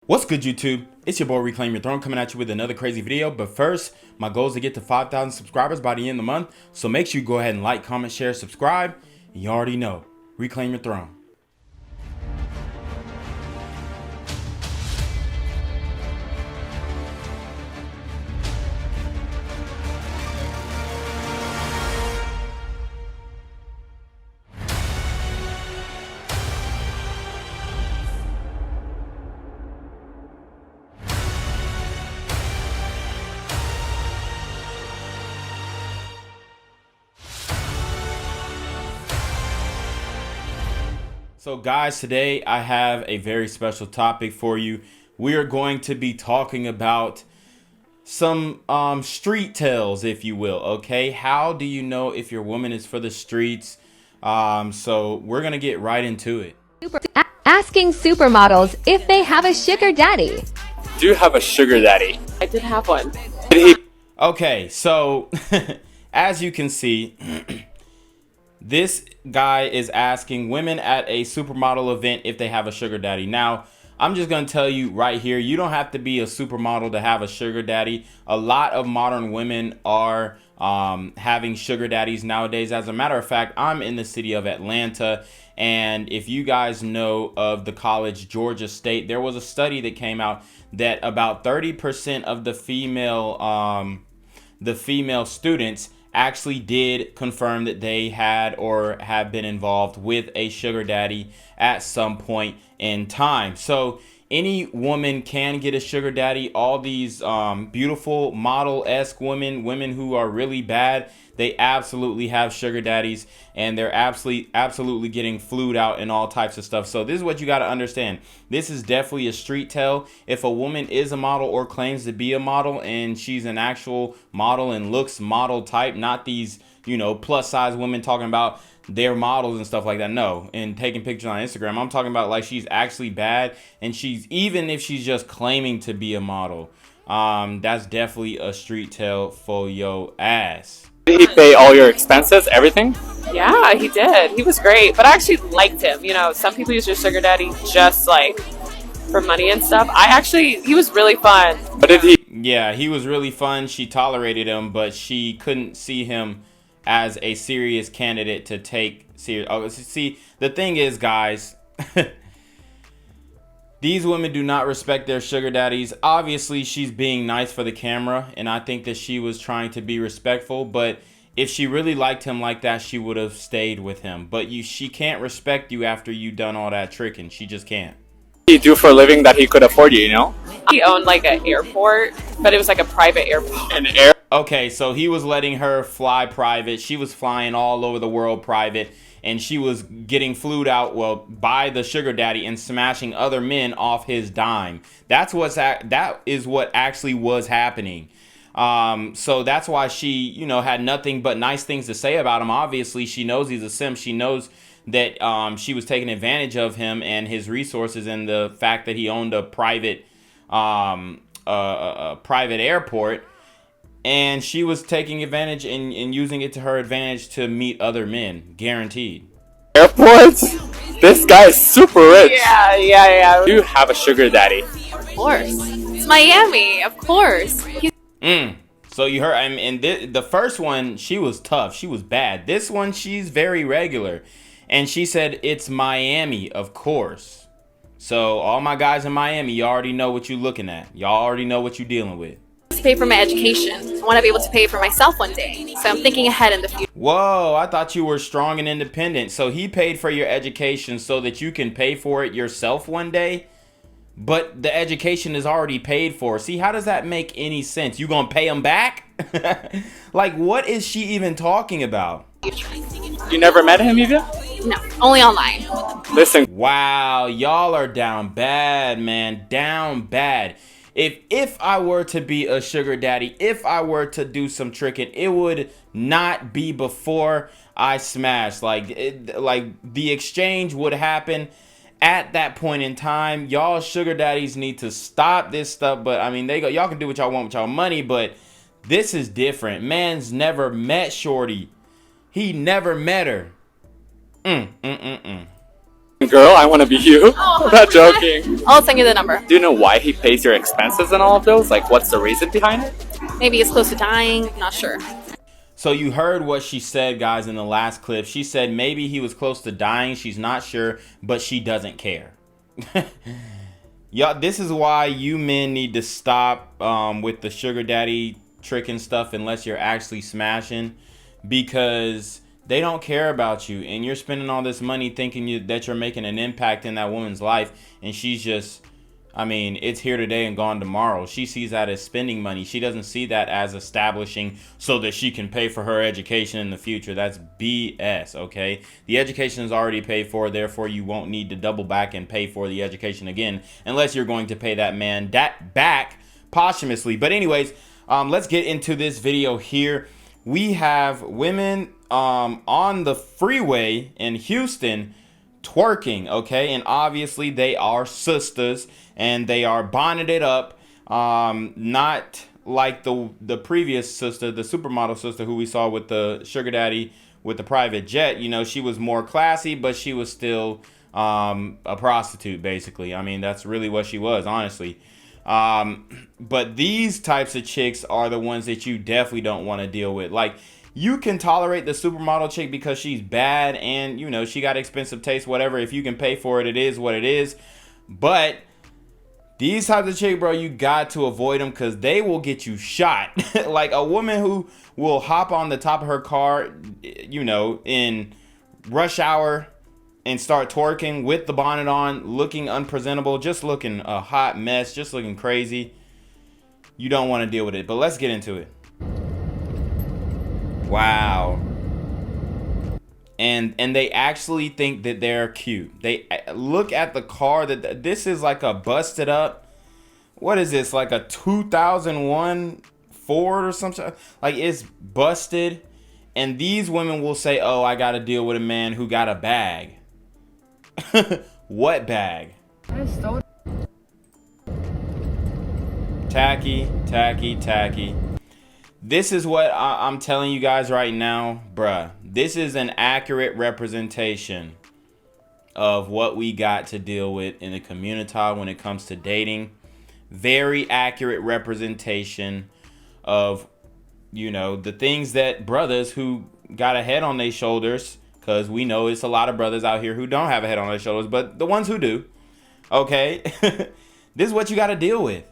What's good, YouTube? It's your boy Reclaim Your Throne coming at you with another crazy video. But first, my goal is to get to 5,000 subscribers by the end of the month. So make sure you go ahead and like, comment, share, subscribe. And you already know, Reclaim Your Throne. So guys, today I have a very special topic for you. We are going to be talking about some street tales, if you will. Okay, how do you know if your woman is for the streets? So we're gonna get right into it. Asking supermodels if they have a sugar daddy. Do you have a sugar daddy? I did have one. Okay, so as you can see, this guy is asking women at a supermodel event if they have a sugar daddy. Now, I'm just going to tell you right here, you don't have to be a supermodel to have a sugar daddy. A lot of modern women are having sugar daddies nowadays. As a matter of fact, I'm in the city of Atlanta. And if you guys know of the college Georgia State, there was a study that came out that about 30% of the female students actually did confirm that they had or have been involved with a sugar daddy at some point in time. So any woman can get a sugar daddy. All these beautiful model-esque women who are really bad, they absolutely have sugar daddies, and they're absolutely getting flued out and all types of stuff. So this is what you got to understand. This is definitely a street tale. If a woman is a model or claims to be a model and she's an actual model and looks model type, not these, you know, plus size women talking about their models and stuff like that. No, and taking pictures on Instagram. I'm talking about like she's actually bad, and even if she's just claiming to be a model, that's definitely a street tale for your ass. Did he pay all your expenses, everything? Yeah, he did. He was great, but I actually liked him. You know, some people use your sugar daddy just like for money and stuff. He was really fun. But did he? Yeah, he was really fun. She tolerated him, but she couldn't see him as a serious candidate to take serious. Oh, see, the thing is, guys, these women do not respect their sugar daddies. Obviously, she's being nice for the camera, and I think that she was trying to be respectful. But if she really liked him like that, she would have stayed with him. But she can't respect you after you done all that tricking. She just can't. What did he do for a living that he could afford you, you know? He owned like an airport, but it was like a private airport. An air? Okay, so he was letting her fly private. She was flying all over the world private, and she was getting flued out, well, by the sugar daddy and smashing other men off his dime. That is what actually was happening. So that's why she, you know, had nothing but nice things to say about him. Obviously, she knows he's a simp. She knows that she was taking advantage of him and his resources, and the fact that he owned a private private airport. And she was taking advantage and using it to her advantage to meet other men, guaranteed. Airports? This guy is super rich. Yeah. Do you have a sugar daddy? Of course. It's Miami, of course. So you heard, I mean, and the first one, she was tough. She was bad. This one, she's very regular. And she said, it's Miami, of course. So all my guys in Miami, you already know what you're looking at. Y'all already know what you're dealing with. To pay for my education. I want to be able to pay for myself one day. So I'm thinking ahead in the future. Whoa, I thought you were strong and independent. So he paid for your education so that you can pay for it yourself one day? But the education is already paid for. See, how does that make any sense? You gonna pay him back? Like, what is she even talking about? You never met him even? No, only online. Listen. Wow, y'all are down bad, man. Down bad. If I were to be a sugar daddy, if I were to do some tricking, it would not be before I smash. Like the exchange would happen at that point in time. Y'all sugar daddies need to stop this stuff. But I mean, y'all can do what y'all want with y'all money, but this is different. Man's never met shorty. He never met her. Girl, I want to be you. Oh, I'm not joking. I'll send you the number. Do you know why he pays your expenses and all of those? Like, what's the reason behind it? Maybe he's close to dying. Not sure. So you heard what she said, guys, in the last clip. She said maybe he was close to dying. She's not sure, but she doesn't care. Y'all, this is why you men need to stop with the sugar daddy trick and stuff unless you're actually smashing, because they don't care about you, and you're spending all this money thinking that you're making an impact in that woman's life, and she's just, I mean, it's here today and gone tomorrow. She sees that as spending money. She doesn't see that as establishing so that she can pay for her education in the future. That's BS, okay? The education is already paid for, therefore you won't need to double back and pay for the education again unless you're going to pay that man back posthumously. But anyways, let's get into this video here. We have women on the freeway in Houston twerking, okay? And obviously they are sisters and they are bonneted up, not like the previous sister, the supermodel sister who we saw with the sugar daddy with the private jet. You know, she was more classy, but she was still a prostitute, basically. I mean, that's really what she was, honestly. But these types of chicks are the ones that you definitely don't want to deal with. Like, you can tolerate the supermodel chick because she's bad and, you know, she got expensive taste, whatever. If you can pay for it, it is what it is. But these types of chick, bro, you got to avoid them because they will get you shot. Like a woman who will hop on the top of her car, you know, in rush hour and start twerking with the bonnet on, looking unpresentable, just looking a hot mess, just looking crazy. You don't want to deal with it. But let's get into it. Wow. And they actually think that they're cute. They look at the car that this is like a busted up, what is this, like a 2001 Ford or something? Like, it's busted. And these women will say, oh, I got to deal with a man who got a bag. What bag? Tacky, tacky, tacky. This is what I'm telling you guys right now, bruh. This is an accurate representation of what we got to deal with in the community when it comes to dating. Very accurate representation of, you know, the things that brothers who got a head on their shoulders, because we know it's a lot of brothers out here who don't have a head on their shoulders, but the ones who do, okay, this is what you got to deal with.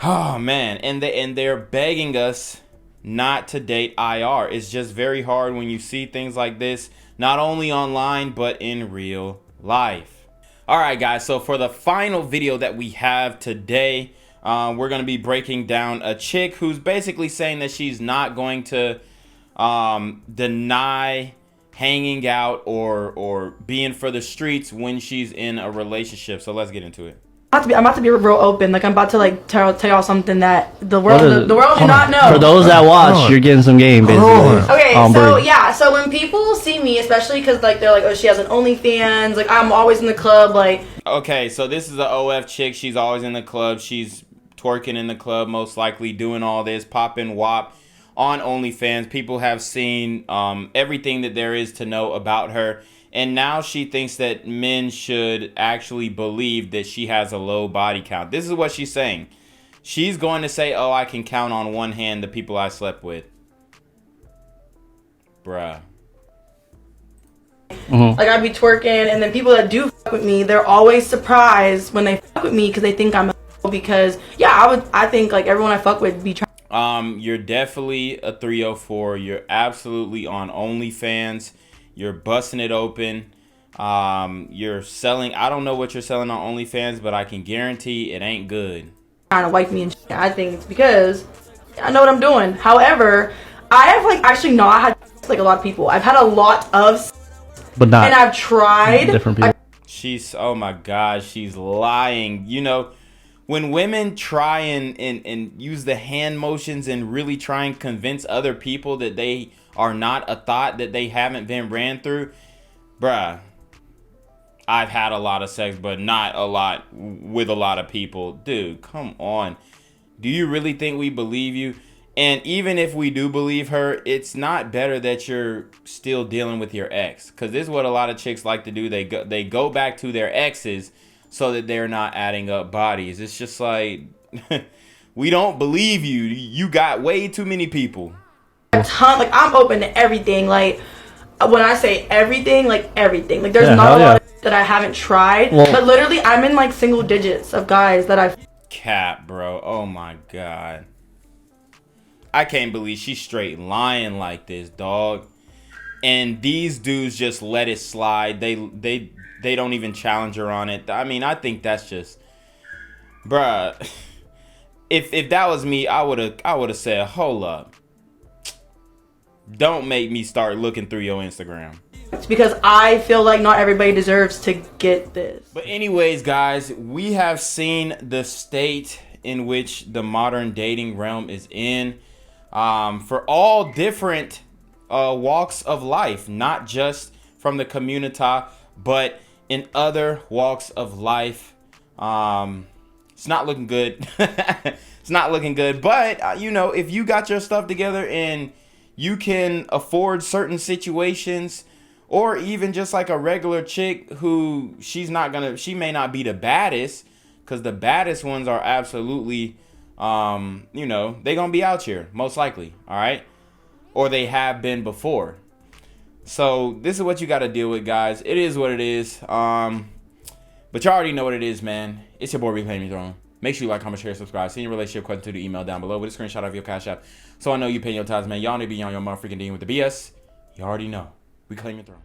Oh man, and they're begging us not to date IR. It's just very hard when you see things like this, not only online but in real life. All right, guys. So for the final video that we have today, we're gonna be breaking down a chick who's basically saying that she's not going to deny hanging out or being for the streets when she's in a relationship. So let's get into it. I'm about to be real open. Like, I'm about to like tell y'all something that the world do not know. For those that watch, you're getting some game, basically. Okay, so yeah, so when people see me, especially because like they're like, oh, she has an OnlyFans. Like, I'm always in the club. Like, okay, so this is the OF chick. She's always in the club. She's twerking in the club, most likely doing all this, popping WAP on OnlyFans. People have seen everything that there is to know about her. And now she thinks that men should actually believe that she has a low body count. This is what she's saying. She's going to say, oh, I can count on one hand the people I slept with. Bruh. like I'd be twerking, and then people that do fuck with me, they're always surprised when they fuck with me because they think I'm a because, yeah, I think like everyone I fuck with be trying. You're definitely a 304. You're absolutely on OnlyFans. You're busting it open. You're selling. I don't know what you're selling on OnlyFans, but I can guarantee it ain't good. Trying to wipe me and shit. I think it's because I know what I'm doing. However, I have like actually not had like a lot of people. I've had a lot of, but not. And I've tried different people. She's, oh my God, she's lying. You know, when women try and use the hand motions and really try and convince other people that they are not a thought, that they haven't been ran through, bruh, I've had a lot of sex, but not a lot with a lot of people. Dude, come on. Do you really think we believe you? And even if we do believe her, it's not better that you're still dealing with your ex. Because this is what a lot of chicks like to do. They go back to their exes so that they're not adding up bodies. It's just like, we don't believe you. You got way too many people. A ton. Like, I'm open to everything. Like, when I say everything, like everything. Like, there's not a lot of that I haven't tried. Well, but literally, I'm in like single digits of guys that I've... Cap, bro. Oh my God. I can't believe she's straight lying like this, dog. And these dudes just let it slide. They don't even challenge her on it. I mean, I think that's just, bruh. If that was me, I would have said, hold up. Don't make me start looking through your Instagram. It's because I feel like not everybody deserves to get this. But anyways, guys, we have seen the state in which the modern dating realm is in. For all different walks of life, not just from the community, but in other walks of life. It's not looking good. It's not looking good. But, you know, if you got your stuff together and you can afford certain situations, or even just like a regular chick who she may not be the baddest, because the baddest ones are absolutely... you know, they gonna be out here most likely, all right, or they have been before. So this is what you got to deal with, guys. It is what it is. But you already know what it is, man. It's your boy Reclaim Your Throne. Make sure you like, comment, share, subscribe. Send your relationship question to the email down below with a screenshot of your Cash App, so I know you paying your tithes, man. Y'all need to be on your motherfucking dealing with the BS. You already know. Reclaim your throne.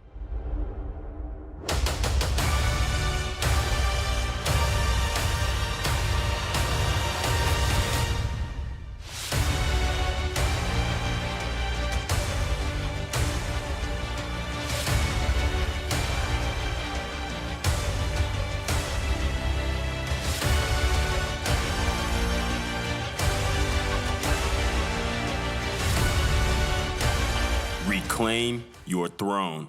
Reclaim your throne.